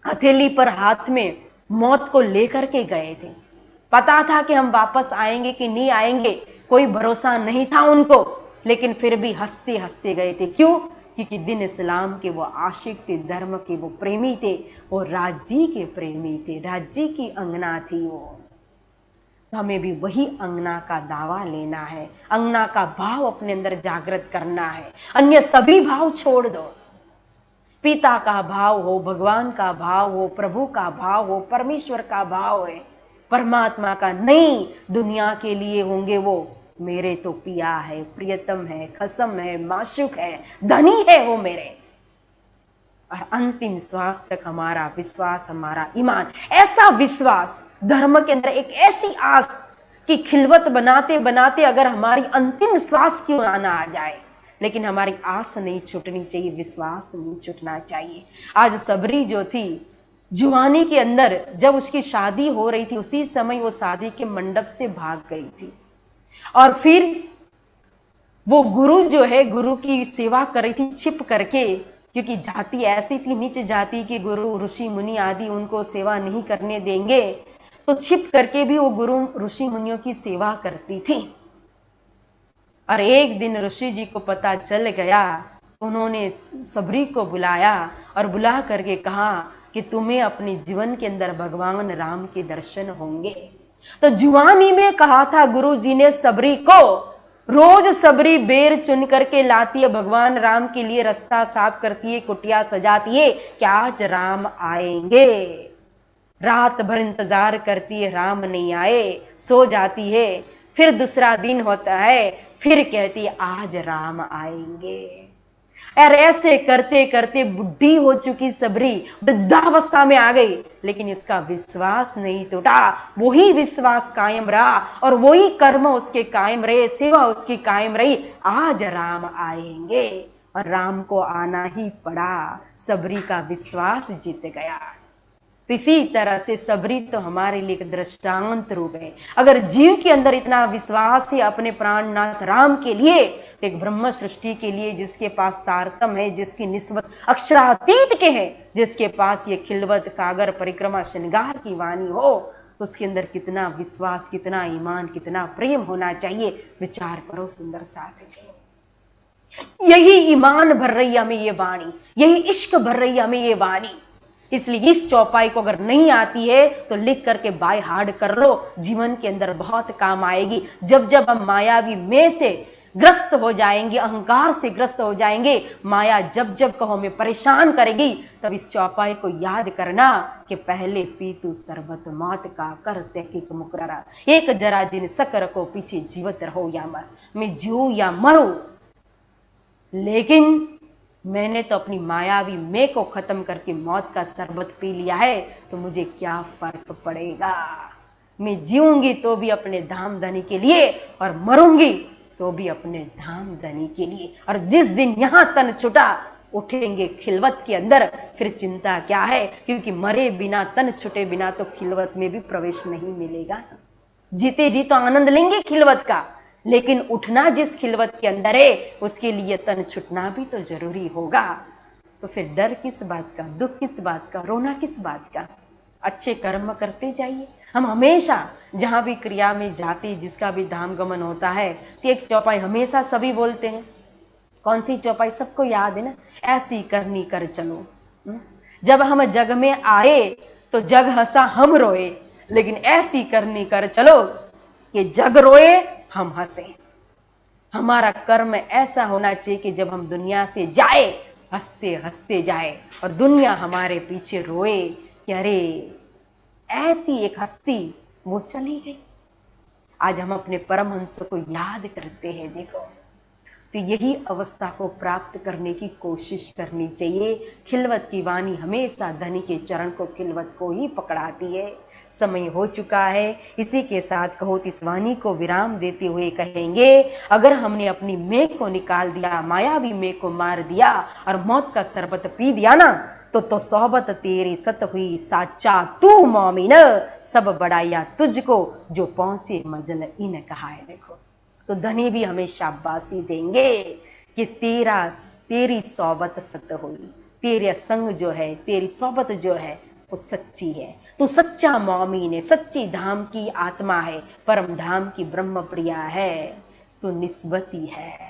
हथेली पर हाथ में मौत को लेकर के गए थे। पता था कि हम वापस आएंगे कि नहीं आएंगे, कोई भरोसा नहीं था उनको, लेकिन फिर भी हंसते हंसते गए थे। क्यों? क्योंकि दिन इस्लाम के वो आशिक थे, धर्म के वो प्रेमी थे, वो राज्य के प्रेमी थे, राज्य की अंगना थी वो। तो हमें भी वही अंगना का दावा लेना है, अंगना का भाव अपने अंदर जागृत करना है। अन्य सभी भाव छोड़ दो। पिता का भाव हो, भगवान का भाव हो, प्रभु का भाव हो, परमेश्वर का भाव है, परमात्मा का नहीं। दुनिया के लिए होंगे वो मेरे तो पिया है, प्रियतम है, खसम है, माशुक है, धनी है वो मेरे। और अंतिम श्वास तक हमारा विश्वास, हमारा ईमान, ऐसा विश्वास, धर्म के अंदर एक ऐसी आस कि खिलवत बनाते बनाते अगर हमारी अंतिम श्वास क्यों आना आ जाए, लेकिन हमारी आस नहीं छूटनी चाहिए, विश्वास नहीं छूटना चाहिए। आज सबरी जो थी, जुवानी के अंदर जब उसकी शादी हो रही थी, उसी समय वो शादी के मंडप से भाग गई थी। और फिर वो गुरु जो है, गुरु की सेवा कर रही थी छिप करके, क्योंकि जाति ऐसी थी नीचे जाति की, गुरु ऋषि मुनि आदि उनको सेवा नहीं करने देंगे, तो छिप करके भी वो गुरु ऋषि मुनियों की सेवा करती थी। और एक दिन ऋषि जी को पता चल गया, उन्होंने सबरी को बुलाया और बुला करके कहा कि तुम्हें अपने जीवन के अंदर भगवान राम के दर्शन होंगे। तो जुवानी में कहा था गुरु जी ने सबरी को, रोज सबरी बेर चुन करके लाती है, भगवान राम के लिए रास्ता साफ करती है, कुटिया सजाती है कि आज राम आएंगे। रात भर इंतजार करती है, राम नहीं आए, सो जाती है। फिर दूसरा दिन होता है, फिर कहती है आज राम आएंगे। और ऐसे करते करते बुढ़ी हो चुकी सबरी, वृद्धावस्था में आ गई, लेकिन उसका विश्वास नहीं टूटा, वही विश्वास कायम रहा और वही कर्म उसके कायम रहे, सेवा उसकी कायम रही। आज राम आएंगे और राम को आना ही पड़ा, सबरी का विश्वास जीत गया। तो इसी तरह से सबरी तो हमारे लिए एक दृष्टांत रूप है। अगर जीव के अंदर इतना विश्वास है अपने प्राणनाथ राम के लिए, तो एक ब्रह्म सृष्टि के लिए जिसके पास तारतम है, जिसकी निस्बत अक्षरातीत के है, जिसके पास ये खिलवत सागर परिक्रमा श्रृंगार की वाणी हो, तो उसके अंदर कितना विश्वास, कितना ईमान, कितना प्रेम होना चाहिए। विचार करो सुंदर साथ जी, यही ईमान भर रही हमें ये वाणी, यही इश्क भर रही हमें ये वाणी। इसलिए इस चौपाई को अगर नहीं आती है तो लिख करके बाय हार्ड कर लो, जीवन के अंदर बहुत काम आएगी। जब जब हम मायावी में से ग्रस्त हो जाएंगे, अहंकार से ग्रस्त हो जाएंगे, माया जब जब कहो हमें परेशान करेगी, तब इस चौपाई को याद करना कि पहले पीतू सरबत मौत का कर तहकीक मुकर्ररा, एक जरा जिन सकर को पीछे जीवत रहो या मर, मैं जीऊं या मरूं, लेकिन मैंने तो अपनी मायावी मैं को खत्म करके मौत का शरबत पी लिया है, तो मुझे क्या फर्क पड़ेगा। मैं जीऊंगी तो भी अपने धाम धनी के लिए, और मरूंगी तो भी अपने धाम धनी के लिए। और जिस दिन यहां तन छुटा, उठेंगे खिलवत के अंदर, फिर चिंता क्या है, क्योंकि मरे बिना, तन छुटे बिना तो खिलवत में भी प्रवेश नहीं मिलेगा। जीते जी तो आनंद लेंगे खिलवत का, लेकिन उठना जिस खिलवत के अंदर है, उसके लिए तन छुटना भी तो जरूरी होगा। तो फिर डर किस बात का, दुख किस बात का, रोना किस बात का। अच्छे कर्म करते जाइए। हम हमेशा जहां भी क्रिया में जाते, जिसका भी धाम गमन होता है, तो एक चौपाई हमेशा सभी बोलते हैं। कौन सी चौपाई? सबको याद है ना, ऐसी करनी कर चलो। जब हम जग में आए तो जग हंसा हम रोए, लेकिन ऐसी करनी कर चलो कि जग रोए हम हंसे। हमारा कर्म ऐसा होना चाहिए कि जब हम दुनिया से जाए, हंसते हंसते जाए, और दुनिया हमारे पीछे रोए कि अरे ऐसी एक हस्ती वो चली गई। आज हम अपने परमहंस को याद करते हैं। देखो, तो यही अवस्था को प्राप्त करने की कोशिश करनी चाहिए। खिलवत की वाणी हमेशा धनी के चरण को, खिलवत को ही पकड़ाती है। समय हो चुका है, इसी के साथ कहो तो इस वाणी को विराम देते हुए कहेंगे, अगर हमने अपनी मैं को निकाल दिया, मायावी मैं को मार दिया और मौत का शरबत पी दिया ना, तो सोहबत तेरी सत हुई साचा तू मोमिन, सब बड़ाया तुझको जो पहुंचे मजल इन कहा है। देखो, तो धनी भी हमें शाबाशी देंगे कि तेरी सोहबत सत हुई, तेरा संग जो है, तेरी सोहबत जो है वो सच्ची है, तू सच्चा मोमिन है, सच्ची धाम की आत्मा है, परम धाम की ब्रह्म प्रिया है, तू निस्बती है।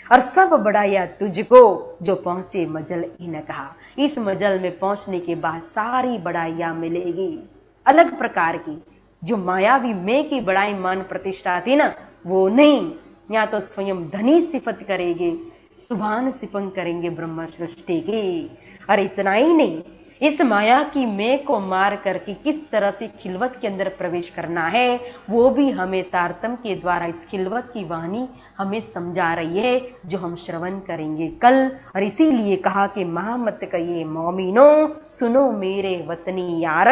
और सब बढ़ाया तुझको जो पहुंचे मजल इन कहा। इस मजल में पहुंचने के बाद सारी बढ़ाइयां मिलेगी, अलग प्रकार की। जो मायावी मैं की बड़ाई मान प्रतिष्ठा थी ना, वो नहीं। या तो स्वयं धनी सिफत करेंगे, सुभान सिपंग करेंगे ब्रह्म सृष्टि की। और इतना ही नहीं, इस माया की मैं को मार करके किस तरह से खिलवत के अंदर प्रवेश करना है, वो भी हमें तारतम के द्वारा इस खिलवत की वाणी हमें समझा रही है, जो हम श्रवण करेंगे कल। और इसीलिए कहा कि महामत कहिए मोमिनो, सुनो मेरे वतनी यार,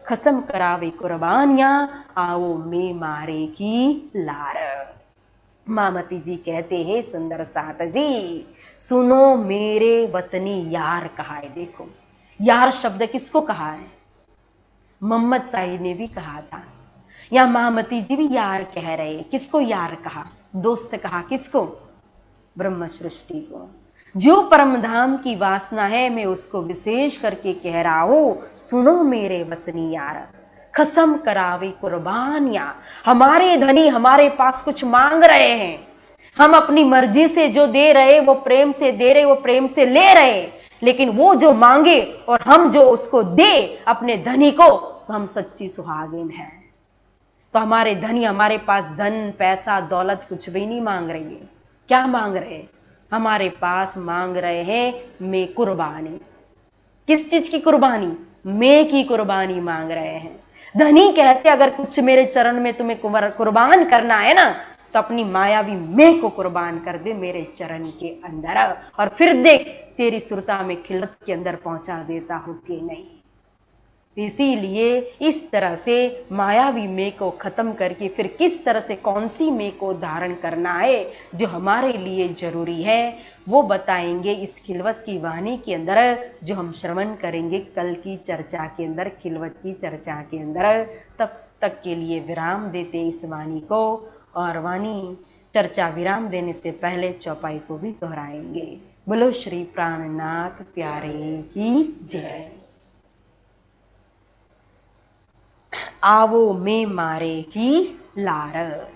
खसम करावे कुर्बानियां, आओ मैं मारे की लार। मामती जी कहते हैं सुंदर साथ जी, सुनो मेरे वतनी यार कहा है। देखो, यार शब्द किसको कहा है? मोहम्मद साहिब ने भी कहा था, या महामती जी भी यार कह रहे। किसको यार कहा? दोस्त कहा। किसको? ब्रह्म सृष्टि को। जो परम धाम की वासना है, मैं उसको विशेष करके कह रहा हूं, सुनो मेरे वतनी यार, कसम करावे कुर्बानियां। हमारे धनी हमारे पास कुछ मांग रहे हैं, हम अपनी मर्जी से जो दे रहे वो प्रेम से दे रहे, वो प्रेम से ले रहे, लेकिन वो जो मांगे और हम जो उसको दे अपने धनी को, तो हम सच्ची सुहागिन है। तो हमारे धनी हमारे पास धन पैसा दौलत कुछ भी नहीं मांग रही है। क्या मांग रहे? हमारे पास मांग रहे हैं मैं कुर्बानी। किस चीज की कुर्बानी? मैं की कुर्बानी मांग रहे हैं। धनी कहते अगर कुछ मेरे चरण में तुम्हें कुर्बान करना है ना, तो अपनी मायावी मैं को कुर्बान कर दे मेरे चरण के अंदर, और फिर देख तेरी सुरता में खिलवत के अंदर पहुंचा देता हूं कि नहीं। इसीलिए इस तरह से मायावी मैं को खत्म करके फिर किस तरह से कौन सी मैं को धारण करना है जो हमारे लिए जरूरी है, वो बताएंगे इस खिलवत की वाणी के अंदर, जो हम श्रवण करेंगे कल की चर्चा के अंदर, खिलवत की चर्चा के अंदर। तब तक के लिए विराम देते इस वाणी को, और वाणी चर्चा विराम देने से पहले चौपाई को भी दोहराएंगे। बोलो श्री प्राणनाथ प्यारे की जय। आवो मैं मारे की लार।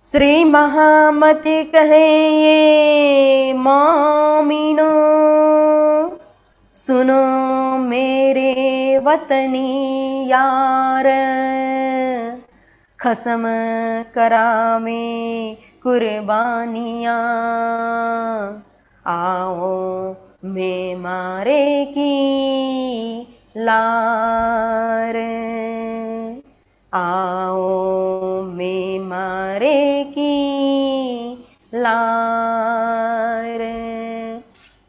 श्री महामति कहे ये मोमिनो, सुनो मेरे वतनी यार। खसम करावे कुर्बानियाँ, आओ मैं मारे की लार। आओ मैं मारे की लार।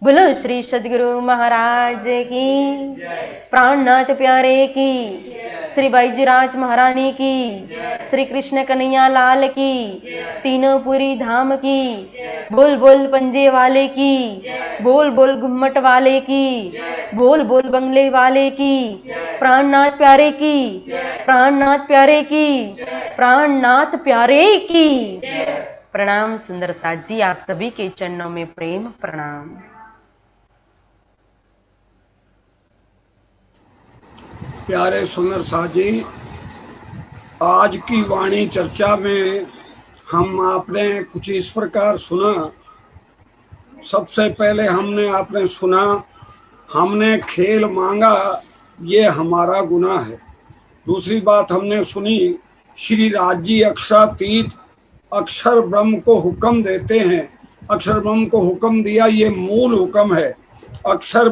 बोलो श्री सद्गुरु महाराज की, प्राणनाथ प्यारे की, श्री बाईजीराज महारानी की, श्री कृष्ण कन्हैया लाल की, तीनों पुरी धाम की, बोल बोल पंजे वाले की, बोल बोल घुम्मट वाले की, बोल बोल बंगले वाले की, प्राणनाथ प्यारे की, प्राणनाथ प्यारे की, प्राणनाथ प्यारे की। प्रणाम सुंदर साथ जी, आप सभी के चरणों में प्रेम प्रणाम। प्यारे सुंदर साथ जी, आज की वाणी चर्चा में हम आपने कुछ इस प्रकार सुना। सबसे पहले आपने सुना, हमने खेल मांगा ये हमारा गुनाह है। दूसरी बात हमने सुनी, श्री राजी अक्षरातीत अक्षर ब्रह्म को हुक्म देते हैं। अक्षर ब्रह्म को हुक्म दिया, ये मूल हुक्म है। अक्षर